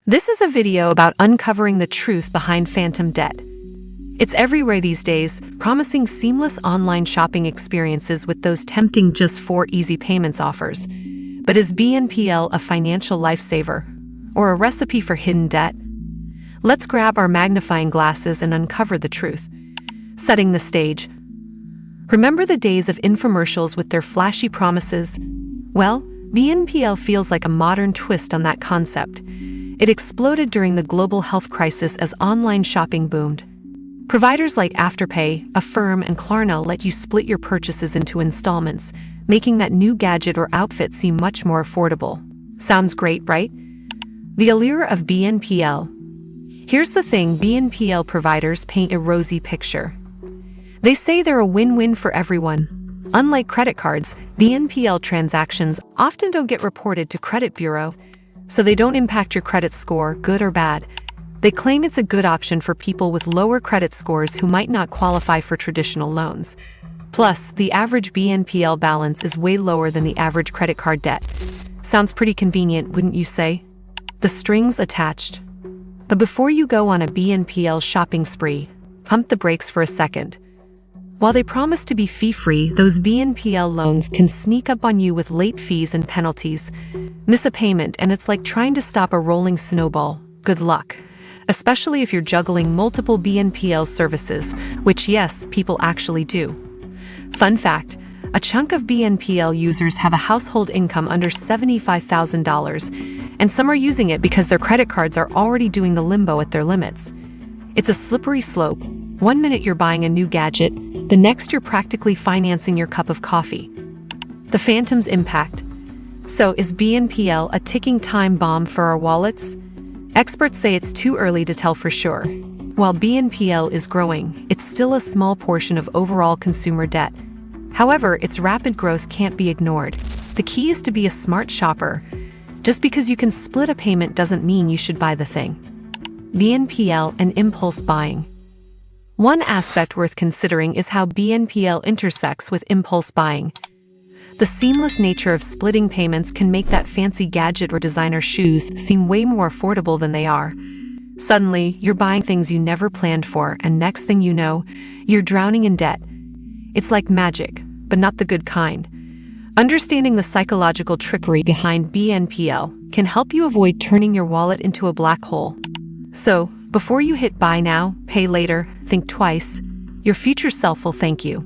This is a video about uncovering the truth behind phantom debt. It's everywhere these days, promising seamless online shopping experiences with those tempting just for easy payments offers. But is BNPL a financial lifesaver, or a recipe for hidden debt? Let's grab our magnifying glasses and uncover the truth. Setting the stage. Remember the days of infomercials with their flashy promises? Well, BNPL feels like a modern twist on that concept. It exploded during the global health crisis as online shopping boomed. Providers like Afterpay, Affirm, and Klarna let you split your purchases into installments, making that new gadget or outfit seem much more affordable. Sounds great, right? The allure of BNPL. Here's the thing, BNPL providers paint a rosy picture. They say they're a win-win for everyone. Unlike credit cards, BNPL transactions often don't get reported to credit bureaus, so they don't impact your credit score, good or bad. They claim it's a good option for people with lower credit scores who might not qualify for traditional loans. Plus, the average BNPL balance is way lower than the average credit card debt. Sounds pretty convenient, wouldn't you say? The strings attached. But before you go on a BNPL shopping spree, pump the brakes for a second. While they promise to be fee-free, those BNPL loans can sneak up on you with late fees and penalties. Miss a payment and it's like trying to stop a rolling snowball. Good luck. Especially if you're juggling multiple BNPL services, which yes, people actually do. Fun fact, a chunk of BNPL users have a household income under $75,000, and some are using it because their credit cards are already doing the limbo at their limits. It's a slippery slope. One minute you're buying a new gadget, the next you're practically financing your cup of coffee. The phantom's impact. So is BNPL a ticking time bomb for our wallets? Experts say it's too early to tell for sure. While BNPL is growing, it's still a small portion of overall consumer debt. However, its rapid growth can't be ignored. The key is to be a smart shopper. Just because you can split a payment doesn't mean you should buy the thing. BNPL and impulse buying. One aspect worth considering is how BNPL intersects with impulse buying. The seamless nature of splitting payments can make that fancy gadget or designer shoes seem way more affordable than they are. Suddenly, you're buying things you never planned for, and next thing you know, you're drowning in debt. It's like magic, but not the good kind. Understanding the psychological trickery behind BNPL can help you avoid turning your wallet into a black hole. So, before you hit buy now, pay later, think twice. Your future self will thank you.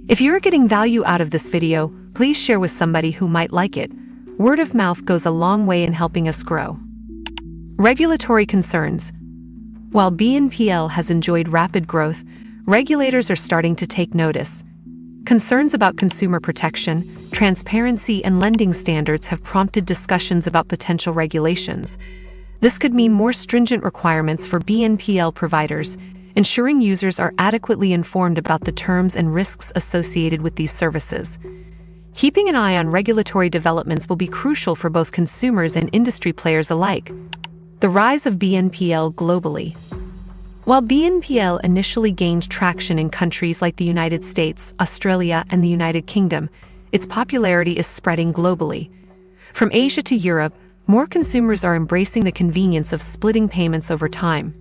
If you're getting value out of this video, please share with somebody who might like it. Word of mouth goes a long way in helping us grow. Regulatory concerns. While BNPL has enjoyed rapid growth, regulators are starting to take notice. Concerns about consumer protection, transparency, and lending standards have prompted discussions about potential regulations. This could mean more stringent requirements for BNPL providers, ensuring users are adequately informed about the terms and risks associated with these services. Keeping an eye on regulatory developments will be crucial for both consumers and industry players alike. The rise of BNPL globally. While BNPL initially gained traction in countries like the United States, Australia, and the United Kingdom, its popularity is spreading globally. From Asia to Europe, more consumers are embracing the convenience of splitting payments over time.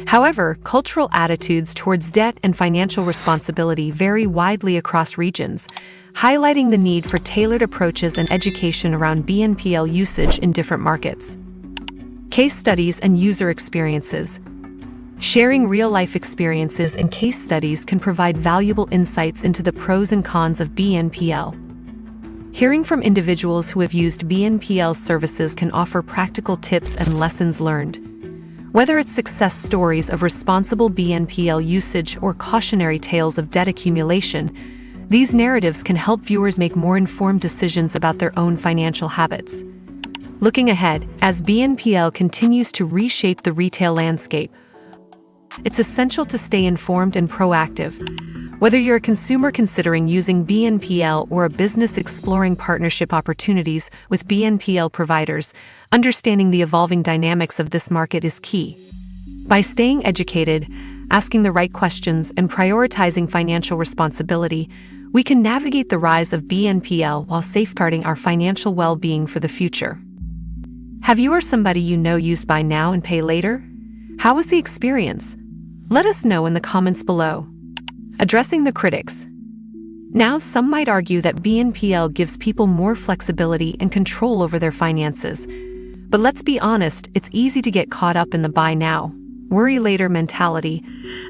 However, cultural attitudes towards debt and financial responsibility vary widely across regions, highlighting the need for tailored approaches and education around BNPL usage in different markets. Case studies and user experiences. Sharing real-life experiences and case studies can provide valuable insights into the pros and cons of BNPL. Hearing from individuals who have used BNPL services can offer practical tips and lessons learned. Whether it's success stories of responsible BNPL usage or cautionary tales of debt accumulation, these narratives can help viewers make more informed decisions about their own financial habits. Looking ahead, as BNPL continues to reshape the retail landscape, it's essential to stay informed and proactive. Whether you're a consumer considering using BNPL or a business exploring partnership opportunities with BNPL providers, understanding the evolving dynamics of this market is key. By staying educated, asking the right questions, and prioritizing financial responsibility, we can navigate the rise of BNPL while safeguarding our financial well-being for the future. Have you or somebody you know used buy now and pay later? How was the experience? Let us know in the comments below. Addressing the critics. Now, some might argue that BNPL gives people more flexibility and control over their finances. But let's be honest, it's easy to get caught up in the buy now, worry later mentality,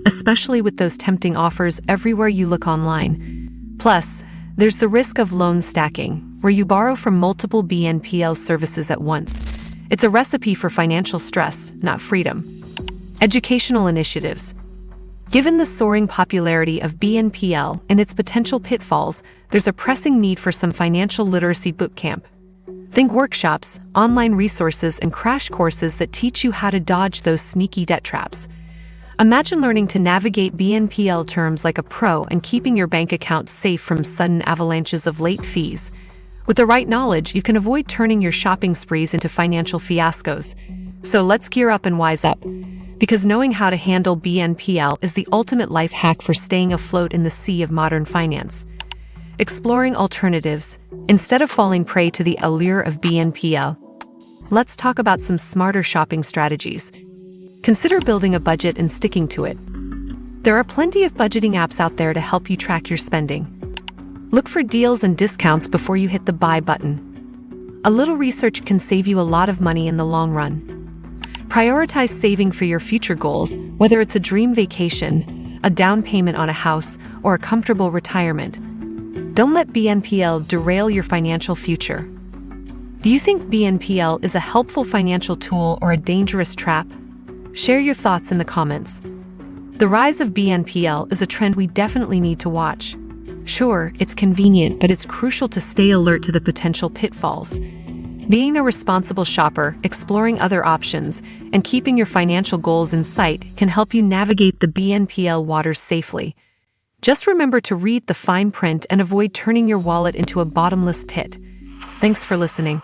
especially with those tempting offers everywhere you look online. Plus, there's the risk of loan stacking, where you borrow from multiple BNPL services at once. It's a recipe for financial stress, not freedom. Educational initiatives. Given the soaring popularity of BNPL and its potential pitfalls, there's a pressing need for some financial literacy bootcamp. Think workshops, online resources, and crash courses that teach you how to dodge those sneaky debt traps. Imagine learning to navigate BNPL terms like a pro and keeping your bank account safe from sudden avalanches of late fees. With the right knowledge, you can avoid turning your shopping sprees into financial fiascos. So let's gear up and wise up, because knowing how to handle BNPL is the ultimate life hack for staying afloat in the sea of modern finance. Exploring alternatives. Instead of falling prey to the allure of BNPL, let's talk about some smarter shopping strategies. Consider building a budget and sticking to it. There are plenty of budgeting apps out there to help you track your spending. Look for deals and discounts before you hit the buy button. A little research can save you a lot of money in the long run. Prioritize saving for your future goals, whether it's a dream vacation, a down payment on a house, or a comfortable retirement. Don't let BNPL derail your financial future. Do you think BNPL is a helpful financial tool or a dangerous trap? Share your thoughts in the comments. The rise of BNPL is a trend we definitely need to watch. Sure, it's convenient, but it's crucial to stay alert to the potential pitfalls. Being a responsible shopper, exploring other options, and keeping your financial goals in sight can help you navigate the BNPL waters safely. Just remember to read the fine print and avoid turning your wallet into a bottomless pit. Thanks for listening.